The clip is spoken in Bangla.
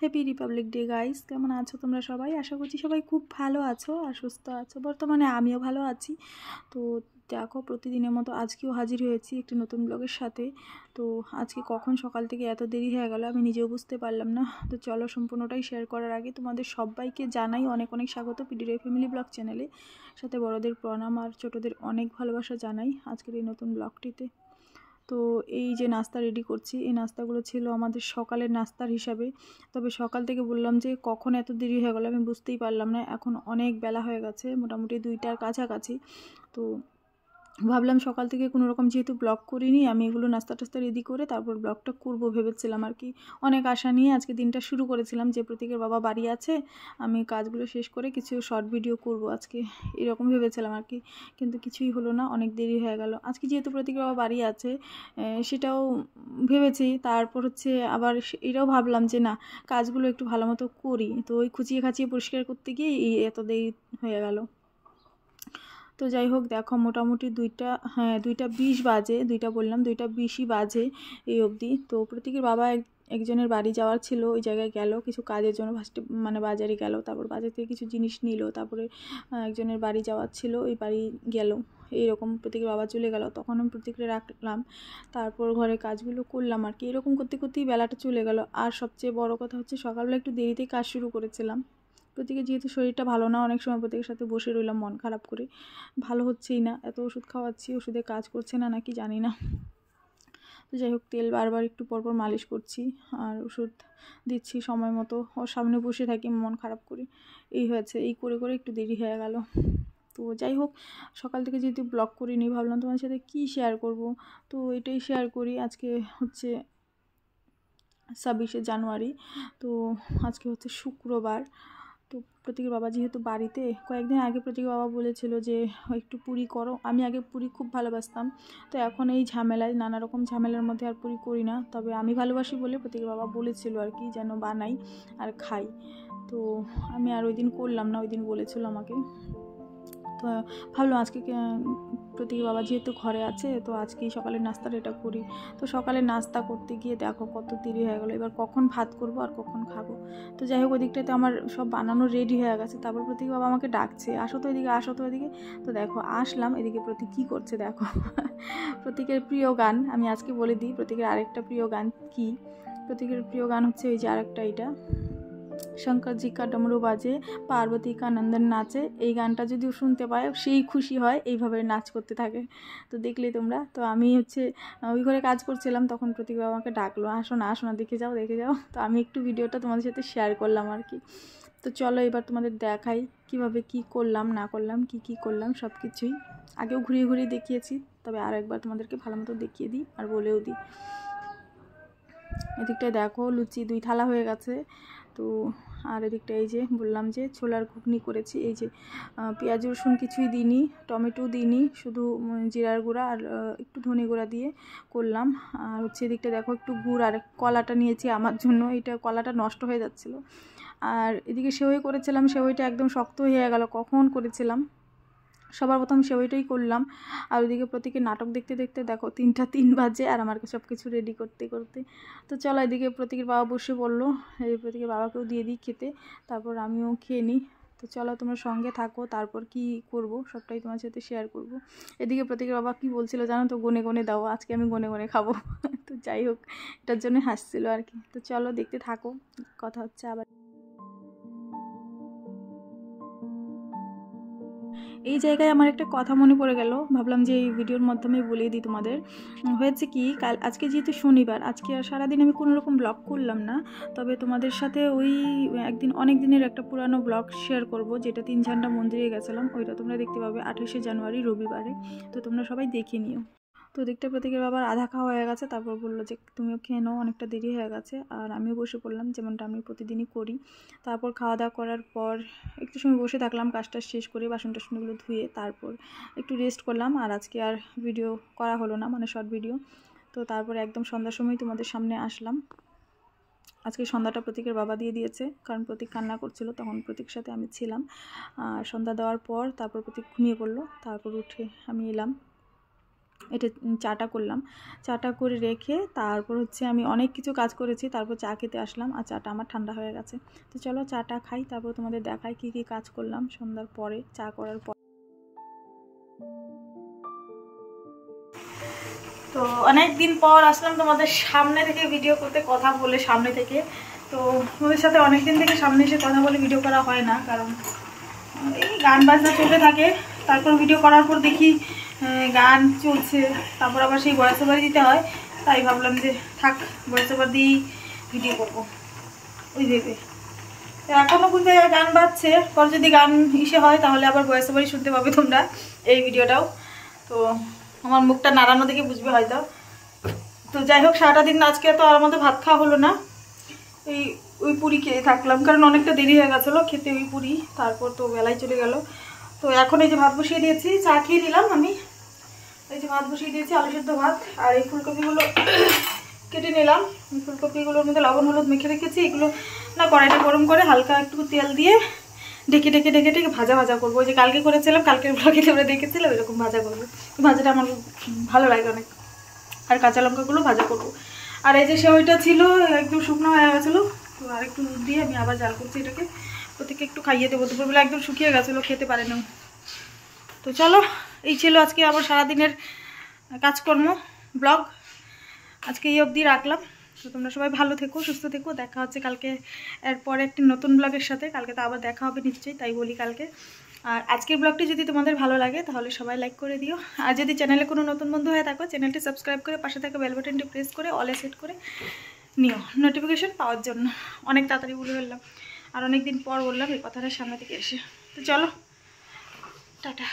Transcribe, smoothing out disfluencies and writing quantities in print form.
হ্যাপি রিপাবলিক ডে গাইস, কেমন আছো তোমরা সবাই? আশা করছি সবাই খুব ভালো আছো আর সুস্থ আছো। বর্তমানে আমিও ভালো আছি। তো দেখো, প্রতিদিনের মতো আজকেও হাজির হয়েছি একটি নতুন ব্লগের সাথে। তো আজকে কখন সকাল থেকে এত দেরি হয়ে গেল আমি নিজেও বুঝতে পারলাম না। তো চলো, সম্পূর্ণটাই শেয়ার করার আগে তোমাদের সবাইকে জানাই অনেক অনেক স্বাগত পিডিডি ফ্যামিলি ব্লগ চ্যানেলে। সাথে বড়দের প্রণাম আর ছোটদের অনেক ভালোবাসা জানাই আজকের এই নতুন ব্লগটিতে। তো এই যে নাস্তা রেডি করছি, এই নাস্তাগুলো ছিল আমাদের সকালের নাস্তার হিসাবে। তবে সকাল থেকে বললাম যে কখন এত দেরি হয়ে গেল আমি বুঝতেই পারলাম না। এখন অনেক বেলা হয়ে গেছে, মোটামুটি 2টার কাছাকাছি। তো ভাবলাম সকাল থেকে কোনো রকম যেহেতু ব্লগ করিনি, আমি এগুলো নাস্তা টাস্তা রেডি করে তারপর ব্লগটা করবো ভেবেছিলাম আর কি। অনেক আশা নিয়ে আজকে দিনটা শুরু করেছিলাম যে প্রতীকের বাবা বাড়ি আছে, আমি কাজগুলো শেষ করে কিছু শর্ট ভিডিও করব আজকে, এরকম ভেবেছিলাম আর কি। কিন্তু কিছুই হলো না, অনেক দেরি হয়ে গেল। আজকে যেহেতু প্রতীকের বাবা বাড়ি আছে সেটাও ভেবেছি। তারপর হচ্ছে আবার এটাও ভাবলাম যে না, কাজগুলো একটু ভালো মতো করি। তো ওই খুঁচিয়ে খাচিয়ে পরিষ্কার করতে গিয়ে এত দেরি হয়ে গেল। তো যাই হোক, দেখো মোটামুটি 2টা 20 বাজে, 2টা বললাম 2টা 20ই বাজে এই অবধি। তো প্রতীকের বাবা একজনের বাড়ি যাওয়ার ছিল, ওই জায়গায় গেল কিছু কাজের জন্য, ফার্স্টে মানে বাজারে গেল, তারপর বাজার থেকে কিছু জিনিস নিল, তারপরে একজনের বাড়ি যাওয়ার ছিল, ওই বাড়ি গেল। এইরকম প্রতীকের বাবা চলে গেল, তখন আমি প্রতীককে রাখলাম, তারপর ঘরে কাজগুলো করলাম আর কি। এরকম করতে করতেই বেলাটা চলে গেল। আর সবচেয়ে বড় কথা হচ্ছে সকালবেলা একটু দেরিতেই কাজ শুরু করেছিলাম। প্রতীকের যেহেতু শরীরটা ভালো না, অনেক সময় প্রতীকের সাথে বসে রইলাম মন খারাপ করে। ভালো হচ্ছেই না, এত ওষুধ খাওয়াচ্ছি, ওষুধে কাজ করছে না নাকি জানি না। তো যাই হোক, তেল বারবার একটু পরপর মালিশ করছি আর ওষুধ দিচ্ছি সময় মতো। ওর সামনে বসে থাকি মন খারাপ করে, এই হয়েছে। এই করে করে একটু দেরি হয়ে গেল। তো যাই হোক, সকাল থেকে যেহেতু ব্লগ করিনি, ভাবলাম তোমার সাথে কি শেয়ার করব। তো এটাই শেয়ার করি। আজকে হচ্ছে 26শে জানুয়ারি। তো আজকে হচ্ছে শুক্রবার। তো প্রতীকের বাবা যেহেতু বাড়িতে, কয়েকদিন আগে প্রতীকের বাবা বলেছিল যে একটু পুরি করো। আমি আগে পুরি খুব ভালোবাসতাম, তো এখন এই ঝামেলায়, নানা রকম ঝামেলার মধ্যে আর পুরি করি না। তবে আমি ভালোবাসি বলে প্রতীকের বাবা বলেছিল আর কি, যেন বানাই আর খাই। তো আমি আর ওই দিন করলাম না, ওই দিন বলেছিল আমাকে। তো ভাবলাম আজকে প্রতীকের বাবা যেহেতু ঘরে আছে, তো আজকেই সকালের নাস্তাটা এটা করি। তো সকালের নাস্তা করতে গিয়ে দেখো কত দেরি হয়ে গেলো। এবার কখন ভাত করব আর কখন খাবো। তো যাই হোক, ওদিকটাতে আমার সব বানানো রেডি হয়ে গেছে। তারপর প্রতীকের বাবা আমাকে ডাকছে, আসো তো এদিকে, আসো তো এদিকে। তো দেখো আসলাম, এদিকে প্রতীক কী করছে দেখো। প্রতীকের প্রিয় গান আমি আজকে বলে দিই, প্রতীকের আরেকটা প্রিয় গান কি। প্রতীকের প্রিয় গান হচ্ছে ওই যে আরেকটা, এটা শঙ্কর জি কা ডমরু বাজে, পার্বতী কা নন্দন নাচে। এই গানটা যদিও শুনতে পায় সেই খুশি হয়, এইভাবে নাচ করতে থাকে। তো দেখলে তোমরা। তো আমি হচ্ছে ওই ঘরে কাজ করছিলাম, তখন প্রতীক বাবা আমাকে ডাকলো, আসো না আসো না, দেখে যাও দেখে যাও। তো আমি একটু ভিডিওটা তোমাদের সাথে শেয়ার করলাম আর কি। তো চলো এবার তোমাদের দেখাই কিভাবে কি করলাম না করলাম, কি করলাম সব কিছুই। আগেও ঘুরিয়ে ঘুরিয়ে দেখিয়েছি, তবে আর একবার তোমাদেরকে ভালো মতো দেখিয়ে দিই আর বলেও দিই। এদিকটায় দেখো লুচি 2 থালা হয়ে গেছে। তো আর এদিকটা এই যে বললাম যে ছোলার ঘুগনি করেছি। এই যে পেঁয়াজ রসুন কিছুই দিইনি, টমেটো দিইনি, শুধু জিরার গুঁড়া আর একটু ধনে গুঁড়া দিয়ে করলাম। আর হচ্ছে এদিকটা দেখো একটু গুড় আর কলাটা নিয়েছি আমার জন্য, এটা কলাটা নষ্ট হয়ে যাচ্ছিলো। আর এদিকে সেওই করেছিলাম, সেওইটা একদম শক্ত হয়ে গেল কখন করেছিলাম। সবার প্রথম সেওইটাই করলাম। আর ওইদিকে প্রতীকের নাটক দেখতে দেখতে দেখো 3টা 3 বাজে, আর আমার সব কিছু রেডি করতে করতে। তো চলো, এদিকে প্রতীকের বাবা বসে পড়লো, এই প্রতীকের বাবাকেও দিয়ে দিই খেতে, তারপর আমিও খেয়ে নিই। তো চলো তোমরা সঙ্গে থাকো, তারপর কি করব সবটাই তোমার সাথে শেয়ার করব। এদিকে প্রতীকের বাবা কি বলছিল জানো তো, গনে গনে দাও, আজকে আমি গনে গনে খাবো। তো যাই হোক, এটার জন্য হাসছিল আর কি। তো চলো দেখতে থাকো, কথা হচ্ছে আবার। এই জায়গায় আমার একটা কথা মনে পড়ে গেল, ভাবলাম যে এই ভিডিওর মাধ্যমে বলেই দিই তোমাদের। হয়েছে কি, আজকে যেহেতু শনিবার, আজকে আর সারাদিন আমি কোনো রকম ব্লগ করলাম না। তবে তোমাদের সাথে ওই একদিন অনেক দিনের একটা পুরানো ব্লগ শেয়ার করব, যেটা 3 ঝান্ডা মন্দিরে গেছিলাম, ওইটা তোমরা দেখতে পাবে 28শে জানুয়ারি রবিবারে। তো তোমরা সবাই দেখে নিও। তো দিকটা প্রতীকের বাবার আধা খাওয়া হয়ে গেছে, তারপর বললো যে তুমিও খেয়ে নাও, অনেকটা দেরি হয়ে গেছে। আর আমিও বসে পড়লাম, যেমনটা আমি প্রতিদিনই করি। তারপর খাওয়া দাওয়া করার পর একটু সময় বসে থাকলাম, কাজটা শেষ করে বাসন টাসনগুলো ধুয়ে তারপর একটু রেস্ট করলাম। আর আজকে আর ভিডিও করা হলো না, মানে শর্ট ভিডিও। তো তারপরে একদম সন্ধ্যার সময় তোমাদের সামনে আসলাম। আজকে সন্ধ্যাটা প্রতীকের বাবা দিয়ে দিয়েছে, কারণ প্রতীক কান্না করছিল, তখন প্রতীকের সাথে আমি ছিলাম। আর সন্ধ্যা দেওয়ার পর তারপর প্রতীক ঘুমিয়ে পড়লো, তারপর উঠে আমি এলাম। এটা চাটা করলাম। চাটা করে রেখে তারপর হচ্ছে আমি অনেক কিছু কাজ করেছি, তারপর চা খেতে আসলাম আর চাটা আমার ঠান্ডা হয়ে গেছে। তো চলো চাটা খাই, তারপর তোমাদের দেখাই কী কী কাজ করলাম সন্ধ্যার পরে, চা করার পর। তো অনেক দিন পর আসলাম তোমাদের সামনে থেকে ভিডিও করতে, কথা বলে সামনে থেকে। তো তোমাদের সাথে অনেক দিন থেকে সামনে এসে কথা বলে ভিডিও করা হয় না, কারণ এই গান বাজনা চলতে থাকে। তারপর ভিডিও করার পর দেখি গান চলছে, তারপর আবার সেই ভয়েস ওভার দিতে হয়। তাই ভাবলাম যে থাক, ভয়েস ওভার দিয়েই ভিডিও করবো ওই ভেবে। তো এখনও বুঝতে গান বাজছে, পর যদি গান ইসে হয় তাহলে আবার ভয়েস ওভারই শুনতে পাবে তোমরা এই ভিডিওটাও। তো আমার মুখটা নাড়ানো দেখে বুঝবে হয়তো। তো যাই হোক, সারাটা দিন আজকে তো আর আমাদের ভাত খাওয়া হলো না, ওই পুরি খেয়ে থাকলাম, কারণ অনেকটা দেরি হয়ে গেছিলো খেতে ওই পুরি। তারপর তো বেলায় চলে গেল। তো এখন এই যে ভাত বসিয়ে দিয়েছি, চা খেয়ে নিলাম আমি। এই যে ভাত বসিয়ে দিয়েছি, আলু সেদ্ধ ভাত। আর এই ফুলকপিগুলো কেটে নিলাম। ফুলকপিগুলোর মধ্যে লবণ হলুদ মেখে রেখেছি। এগুলো না কড়াইটা গরম করে হালকা একটু তেল দিয়ে ঢেকে ঢেকে ঢেকে ঢেকে ভাজা ভাজা করবো। ওই যে কালকে করেছিলাম, কালকের ব্লগে তোমরা দেখেছিলাম, এরকম ভাজা করবো। ভাজাটা আমার ভালো লাগে অনেক। আর কাঁচা লঙ্কাগুলো ভাজা করবো। আর এই যে সেওইটা ছিল একদম শুকনো হয়ে গেছিলো, তো আর একটু দুধ দিয়ে আমি আবার জাল করছি এটাকে। ওদেরকে একটু খাইয়ে দেবো, দুপুরবেলা একদম শুকিয়ে গেছিলো, খেতে পারে না। তো চলো, এই ছিল আজকে আমার সারাদিনের কাজকর্ম ব্লগ। আজকে এই অবধি রাখলাম। তো তোমরা সবাই ভালো থেকো, সুস্থ থেকো। দেখা হচ্ছে কালকে এরপরে একটি নতুন ব্লগের সাথে। কালকে তো আবার দেখা হবে নিশ্চয়ই, তাই বলি কালকে। আর আজকের ব্লগটি যদি তোমাদের ভালো লাগে তাহলে সবাই লাইক করে দিও। আর যদি চ্যানেলে কোনো নতুন বন্ধু হয়ে থাকো, চ্যানেলটি সাবস্ক্রাইব করে পাশে থাকা বেল বাটনটি প্রেস করে অলে সেট করে নিও নোটিফিকেশন পাওয়ার জন্য। অনেক তাড়াতাড়ি বলে ফেললাম, আর অনেক দিন পর বললাম এই কথাটা সামনে থেকে এসে। তো চলো, টাটা।